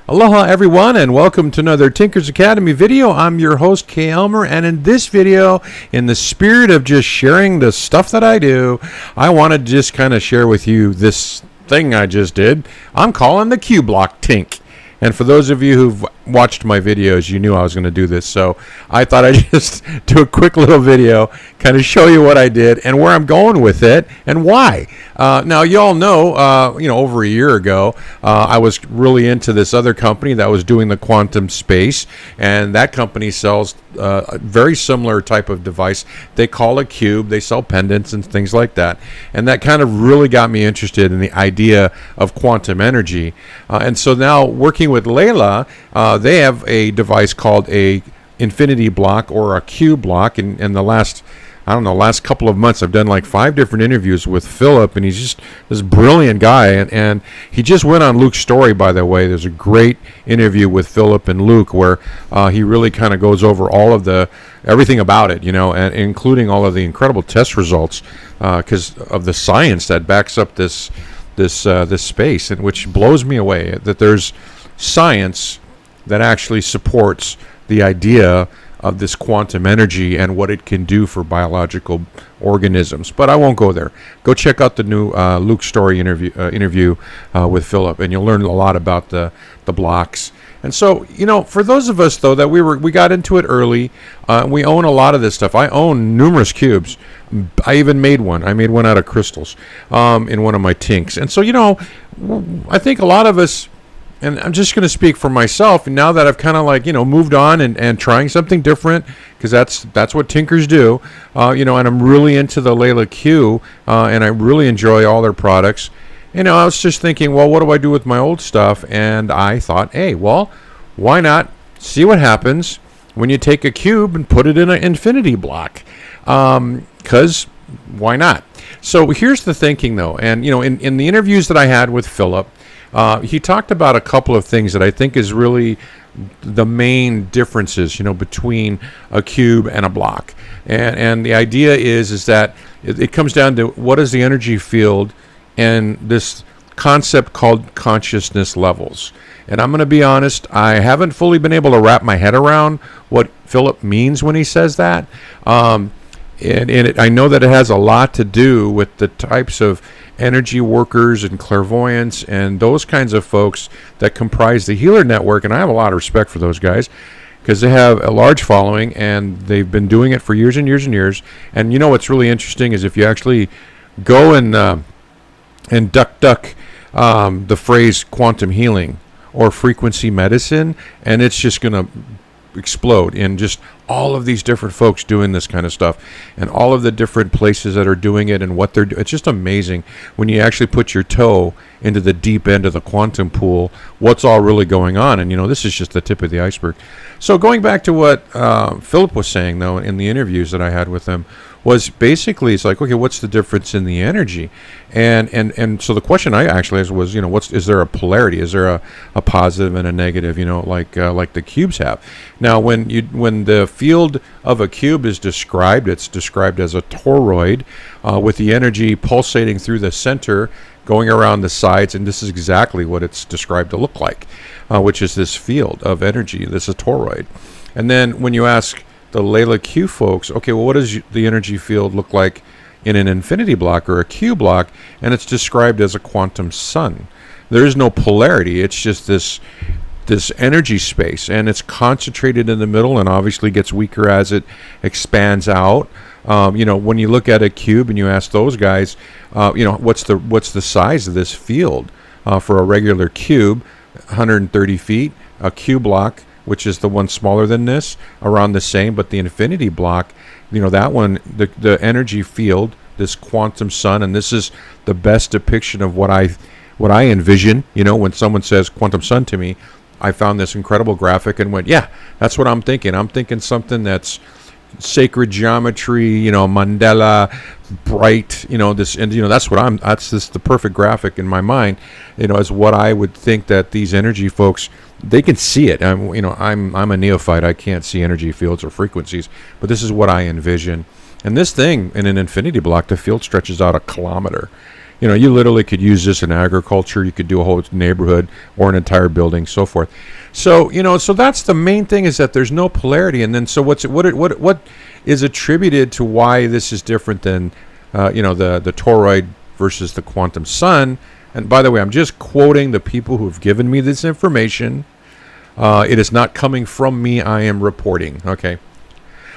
Aloha everyone, and welcome to another Tinker's Academy video. I'm your host Kay Elmer, and in this video, in the spirit of just sharing the stuff that I do, I want to just kind of share with you this thing I just did. I'm calling the CuBloc Tink. And for those of you who've watched my videos, you knew I was going to do this. So I thought I'd just do a quick little video, kind of show you what I did and where I'm going with it and why. Now, you all know, over a year ago, I was really into this other company that was doing the quantum space. And that company sells a very similar type of device. They call it Cube. They sell pendants and things like that. And that kind of really got me interested in the idea of quantum energy. And so now working with Layla, they have a device called a infinity block or a CuBloc. And the last couple of months, I've done like 5 different interviews with Philipp, and he's just this brilliant guy. And he just went on Luke's Storey, by the way. There's a great interview with Philipp and Luke where he really kind of goes over all of everything about it, and including all of the incredible test results because of the science that backs up this space, and which blows me away that there's science that actually supports the idea of this quantum energy and what it can do for biological organisms. But I won't go there. Go check out the new Luke Storey interview with Philipp, and you'll learn a lot about the blocks. And so, for those of us, though, that we got into it early, we own a lot of this stuff. I own numerous cubes. I even made one. I made one out of crystals in one of my Tinks. And so, I think a lot of us, and I'm just going to speak for myself, now that I've kind of moved on and trying something different, because that's what Tinkers do, and I'm really into the Layla Q, and I really enjoy all their products. I was just thinking, well, what do I do with my old stuff? And I thought, hey, well, why not see what happens when you take a cube and put it in an infinity block? Because why not? So here's the thinking, though. And, in the interviews that I had with Philipp, he talked about a couple of things that I think is really the main differences, between a cube and a block. And the idea is that it comes down to what is the energy field and this concept called consciousness levels. And I'm going to be honest, I haven't fully been able to wrap my head around what Philipp means when he says that. I know that it has a lot to do with the types of energy workers and clairvoyants and those kinds of folks that comprise the healer network. And I have a lot of respect for those guys because they have a large following and they've been doing it for years and years and years. And what's really interesting is if you actually go and duck the phrase quantum healing or frequency medicine, and it's just going to explode in just all of these different folks doing this kind of stuff and all of the different places that are doing it and what they're doing. It's just amazing when you actually put your toe into the deep end of the quantum pool, what's all really going on. And, this is just the tip of the iceberg. So going back to what Philipp was saying, though, in the interviews that I had with him, was basically, it's like, okay, what's the difference in the energy? And so the question I actually asked was, is there a polarity? Is there a positive and a negative, like the cubes have? Now, when the field of a cube is described, it's described as a toroid with the energy pulsating through the center, going around the sides, and this is exactly what it's described to look like, which is this field of energy. This is a toroid. And then when you ask the Layla Q folks, okay, well, what does the energy field look like in an infinity block or a Q block? And it's described as a quantum sun. There is no polarity. It's just this energy space, and it's concentrated in the middle and obviously gets weaker as it expands out. When you look at a cube and you ask those guys, what's the size of this field for a regular cube, 130 feet, a Q block, which is the one smaller than this, around the same, but the infinity block, that one, the energy field, this quantum sun, and this is the best depiction of what I envision. When someone says quantum sun to me, I found this incredible graphic and went, yeah, that's what I'm thinking. I'm thinking something that's sacred geometry, mandala, bright, that's just the perfect graphic in my mind, as what I would think that these energy folks, they can see it. I'm a neophyte. I can't see energy fields or frequencies, but this is what I envision. And this thing in an infinity block, the field stretches out 1 kilometer. You literally could use this in agriculture. You could do a whole neighborhood or an entire building, so forth. So, so that's the main thing, is that there's no polarity. And then, so what is attributed to why this is different than, the toroid versus the quantum sun? And by the way, I'm just quoting the people who have given me this information. It is not coming from me. I am reporting. Okay.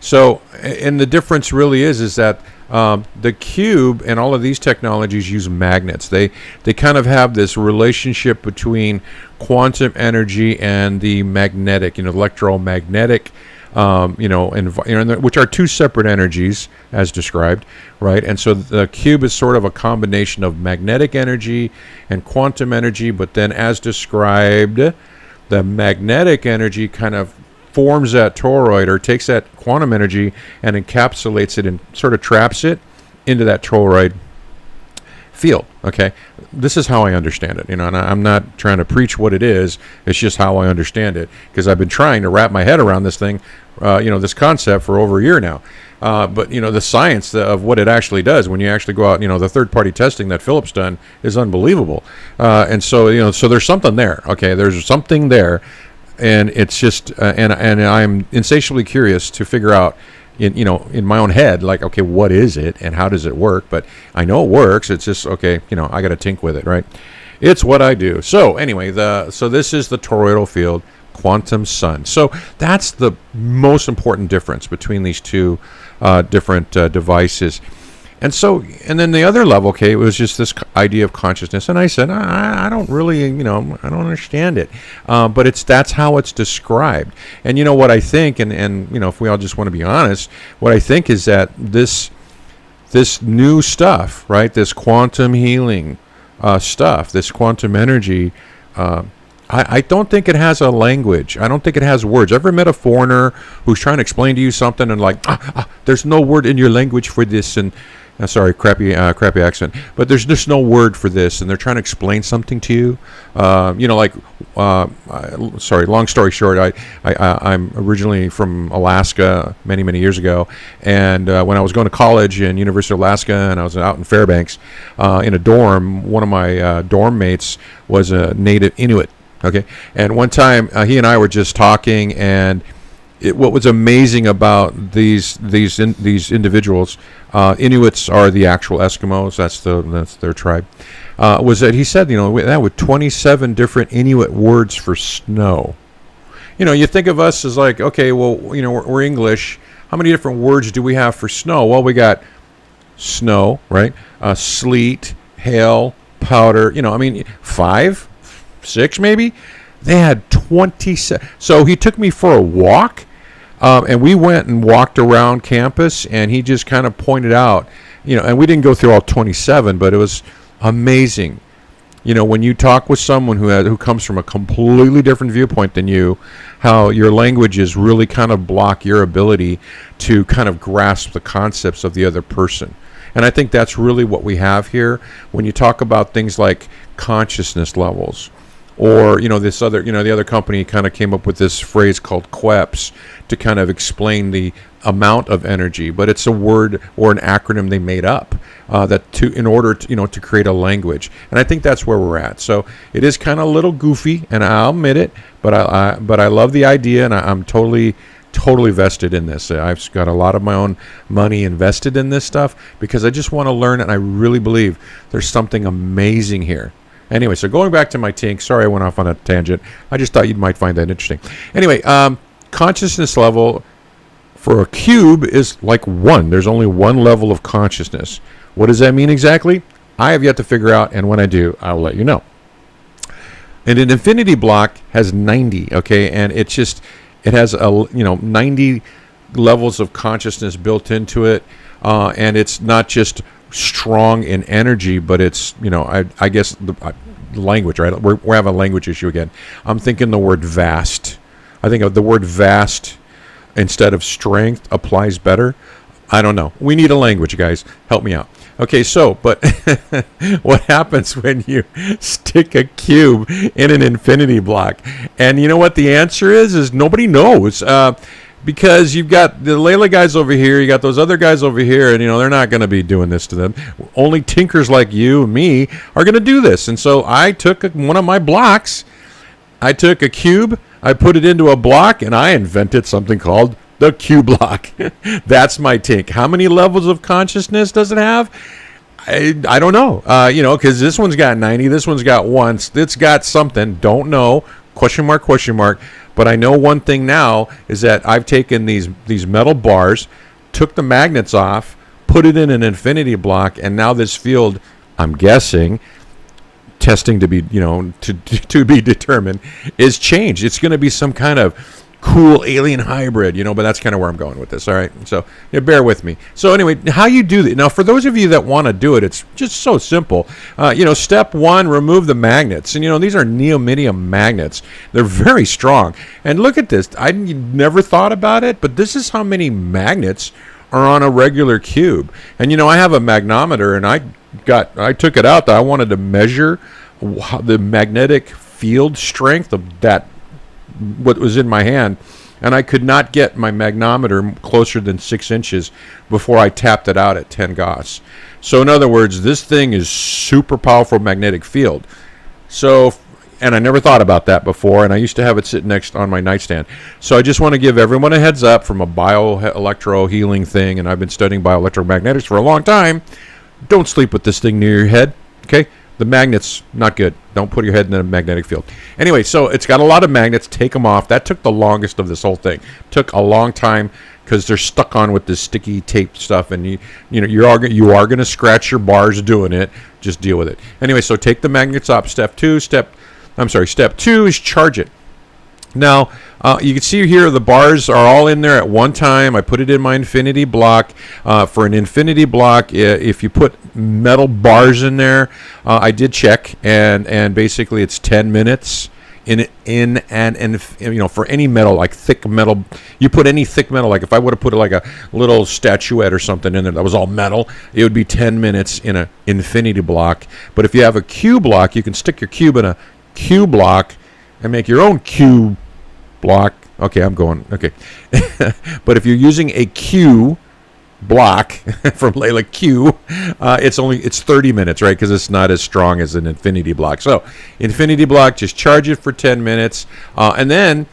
So, and the difference really is that the cube and all of these technologies use magnets. They kind of have this relationship between quantum energy and the magnetic, electromagnetic, which are two separate energies as described, right? And so the cube is sort of a combination of magnetic energy and quantum energy, but then as described, the magnetic energy kind of forms that toroid, or takes that quantum energy and encapsulates it and sort of traps it into that toroid field. Okay, this is how I understand it, and I'm not trying to preach what it is. It's just how I understand it, because I've been trying to wrap my head around this thing, this concept for over a year now. But the science of what it actually does, when you actually go out, the third-party testing that Philipp's done is unbelievable. And so so there's something there. Okay, there's something there, and it's just and I'm insatiably curious to figure out, in my own head, like, okay, what is it and how does it work? But I know it works. It's just, okay, I got to tink with it, right? It's what I do. So anyway, so this is the toroidal field, quantum sun. So that's the most important difference between these two different devices. And then the other level, okay, it was just this idea of consciousness. And I said, I don't really, I don't understand it. But that's how it's described. And what I think, and if we all just want to be honest, what I think is that this new stuff, right, this quantum healing stuff, this quantum energy, I don't think it has a language. I don't think it has words. Ever met a foreigner who's trying to explain to you something and like, there's no word in your language for this, and sorry, crappy accent, but there's just no word for this, and they're trying to explain something to you. Sorry, long story short, I'm originally from Alaska many years ago, and when I was going to college in University of Alaska, and I was out in Fairbanks in a dorm, one of my dorm mates was a native Inuit. Okay, and one time he and I were just talking, and what was amazing about these individuals, Inuits are the actual Eskimos. That's their tribe. Was that he said, that with 27 different Inuit words for snow. You think of us as like, okay, well, we're English. How many different words do we have for snow? Well, we got snow, right? Sleet, hail, powder. 5, 6 maybe. They had 27. So he took me for a walk. And we went and walked around campus, and he just kind of pointed out, and we didn't go through all 27, but it was amazing. When you talk with someone who comes from a completely different viewpoint than you, how your languages really kind of block your ability to kind of grasp the concepts of the other person. And I think that's really what we have here when you talk about things like consciousness levels. Or, this other, the other company kind of came up with this phrase called QEPS to kind of explain the amount of energy, but it's a word or an acronym they made up in order to, to create a language. And I think that's where we're at. So it is kind of a little goofy, and I'll admit it, but I love the idea, and I'm totally vested in this. I've got a lot of my own money invested in this stuff because I just want to learn it, and I really believe there's something amazing here. Anyway, so going back to my Tink, sorry I went off on a tangent. I just thought you might find that interesting. Anyway, consciousness level for a cube is like 1. There's only one level of consciousness. What does that mean exactly? I have yet to figure out, and when I do, I'll let you know. And an infinity block has 90, okay? And it has 90 levels of consciousness built into it, and it's not just strong in energy, but it's I guess the language, right? We're having a language issue again. I'm thinking the word vast. I think of the word vast instead of strength applies better. I don't know. We need a language, guys. Help me out. Okay, so but what happens when you stick a cube in an infinity block? And you know what the answer is nobody knows. because you've got the Layla guys over here, you got those other guys over here, and they're not going to be doing this to them. Only tinkers like you and me are going to do this. And so I took one of my blocks, I took a cube, I put it into a block, and I invented something called the CuBloc. That's my Tink. How many levels of consciousness does it have? I don't know. Because this one's got 90, this one's got 1. It's got something. Don't know. Question mark, question mark. But I know one thing now is that I've taken these metal bars, took the magnets off, put it in an infinity block, and now this field, I'm guessing, testing to be, to be determined, is changed. It's going to be some kind of cool alien hybrid, but that's kind of where I'm going with this. All right, so bear with me. So anyway, how you do that now? For those of you that want to do it, it's just so simple. Step 1, remove the magnets, and these are neodymium magnets. They're very strong. And look at this. I never thought about it, but this is how many magnets are on a regular cube. And I have a magnometer, and I took it out. I wanted to measure the magnetic field strength of that, what was in my hand, and I could not get my magnometer closer than 6 inches before I tapped it out at 10 Gauss. So in other words, this thing is super powerful magnetic field. So, and I never thought about that before, and I used to have it sit next on my nightstand. So I just want to give everyone a heads up from a bioelectro healing thing, and I've been studying bioelectromagnetics for a long time. Don't sleep with this thing near your head, okay? The magnets, not good. Don't put your head in a magnetic field. Anyway, so it's got a lot of magnets. Take them off. That took the longest of this whole thing. Took a long time because they're stuck on with this sticky tape stuff, and you are going to scratch your bars doing it. Just deal with it. Anyway, so take the magnets off. Step 2 is charge it. Now, you can see here the bars are all in there at one time. I put it in my infinity block. For an infinity block, if you put metal bars in there, I did check, and basically it's 10 minutes for any metal, like thick metal. You put any thick metal, like if I would have put like a little statuette or something in there that was all metal, it would be 10 minutes in an infinity block. But if you have a CuBloc, you can stick your cube in a CuBloc and make your own CuBloc. Okay, I'm going. Okay. But if you're using a CuBloc from Layla Q, it's 30 minutes, right? Because it's not as strong as an infinity block. So infinity block, just charge it for 10 minutes. And then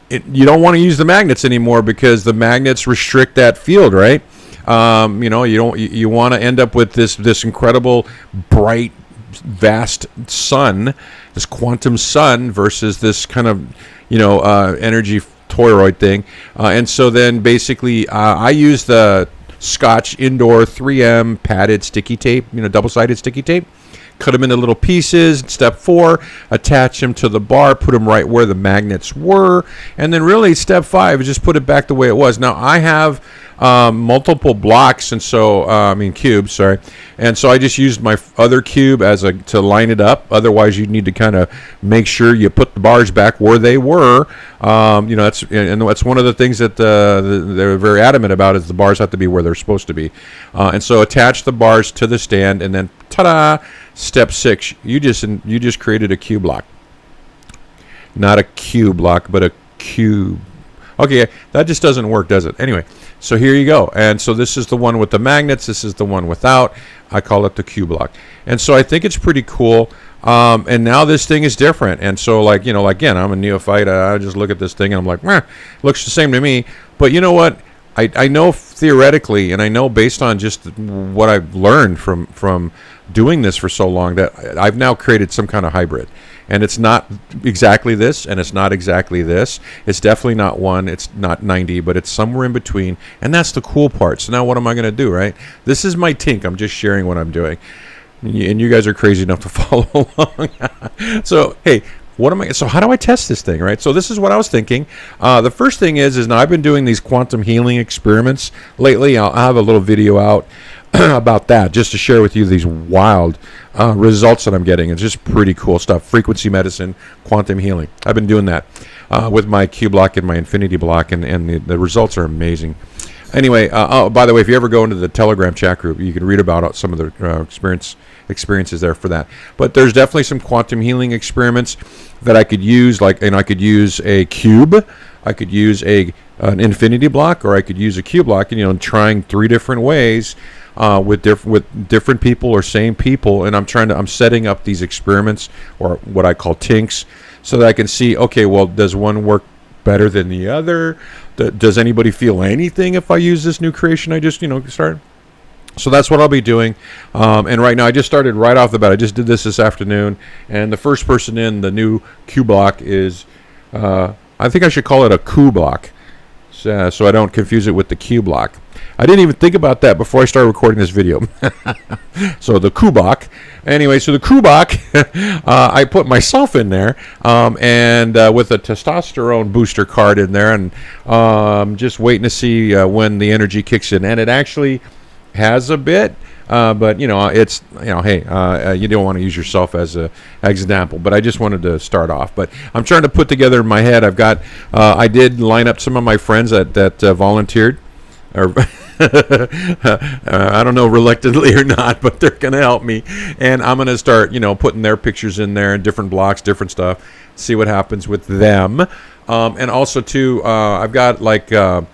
you don't want to use the magnets anymore because the magnets restrict that field, right? You want to end up with this incredible bright vast sun, this quantum sun versus this kind of energy toroid thing, and so then basically I use the Scotch Indoor 3M padded sticky tape, double-sided sticky tape. Cut them into little pieces. Step 4, attach them to the bar, put them right where the magnets were, and then really step 5 is just put it back the way it was. Now I have multiple blocks, and so cubes, sorry, and so I just used my other cube to line it up. Otherwise, you need to kind of make sure you put the bars back where they were. That's one of the things that they're very adamant about is the bars have to be where they're supposed to be, and so attach the bars to the stand, and then ta-da! Step 6, you just created a CuBloc, not a CuBloc, but a cube. Okay, that just doesn't work, does it? Anyway, so here you go. And so this is the one with the magnets. This is the one without. I call it the CuBloc. And so I think it's pretty cool. And now this thing is different. And so, again, I'm a neophyte. I just look at this thing and I'm like, looks the same to me. But you know what? I know theoretically, and I know based on just what I've learned from doing this for so long, that I've now created some kind of hybrid. And it's not exactly this, and it's not exactly this. It's definitely not 1. It's not 90, but it's somewhere in between. And that's the cool part. So now what am I going to do, right? This is my Tink. I'm just sharing what I'm doing. And you guys are crazy enough to follow along. So, hey, so how do I test this thing, right? So this is what I was thinking. The first thing is now I've been doing these quantum healing experiments lately. I'll have a little video out about that just to share with you these wild results that I'm getting. It's just pretty cool stuff. Frequency medicine, quantum healing. I've been doing that with my CuBloc and my infinity block, and the results are amazing. Anyway, by the way, if you ever go into the Telegram chat group, you can read about some of the experiences there for that. But there's definitely some quantum healing experiments that I could use, and I could use a cube I could use an infinity block, or I could use a CuBloc, and trying 3 different ways with different people or same people, and I'm setting up these experiments, or what I call tinks, so that I can see, okay, well, does one work better than the other? Does anybody feel anything if I use this new creation I just started? So that's what I'll be doing. And right now, I just started right off the bat. I just did this afternoon, and the first person in the new CuBloc is, I think I should call it a CuBloc, so I don't confuse it with the CuBloc. I didn't even think about that before I started recording this video. So the CuBloc. Anyway, so the CuBloc, I put myself in there, and with a testosterone booster card in there, and just waiting to see when the energy kicks in. And it actually has a bit, but it's hey, you don't want to use yourself as an example, but I just wanted to start off. But I'm trying to put together in my head. I did line up some of my friends that volunteered, or I don't know, reluctantly or not, but they're gonna help me, and I'm gonna start putting their pictures in there, different blocks, different stuff, see what happens with them. And also too, I've got like a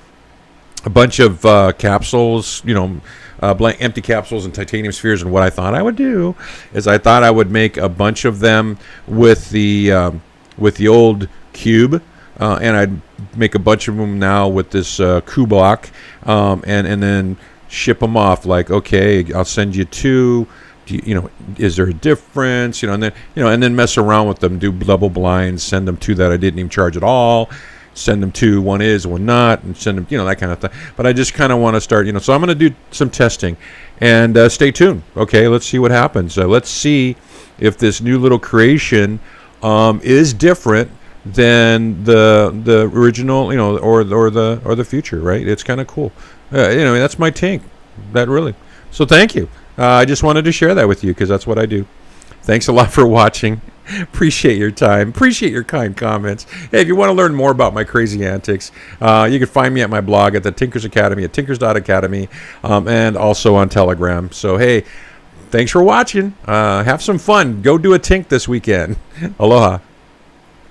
bunch of capsules, blank empty capsules and titanium spheres. And what I thought I would do is I thought I would make a bunch of them with the old cube, and I'd make a bunch of them now with this CuBloc, and then ship them off. Like, okay, I'll send you 2. Is there a difference? And then mess around with them, do double blinds, send them 2 that I didn't even charge at all. Send them 2, one is, one not, and send them, that kind of thing. But I just kind of want to start, so I'm going to do some testing, and stay tuned. Okay, let's see what happens. Let's see if this new little creation is different than the original, or the future, right? It's kind of cool. That's my Tink. That really. So thank you. I just wanted to share that with you because that's what I do. Thanks a lot for watching. Appreciate your time. Appreciate your kind comments. Hey, if you want to learn more about my crazy antics, you can find me at my blog at the Tinkers Academy at tinkers.academy, and also on Telegram. So, hey, thanks for watching. Have some fun. Go do a tink this weekend. Aloha.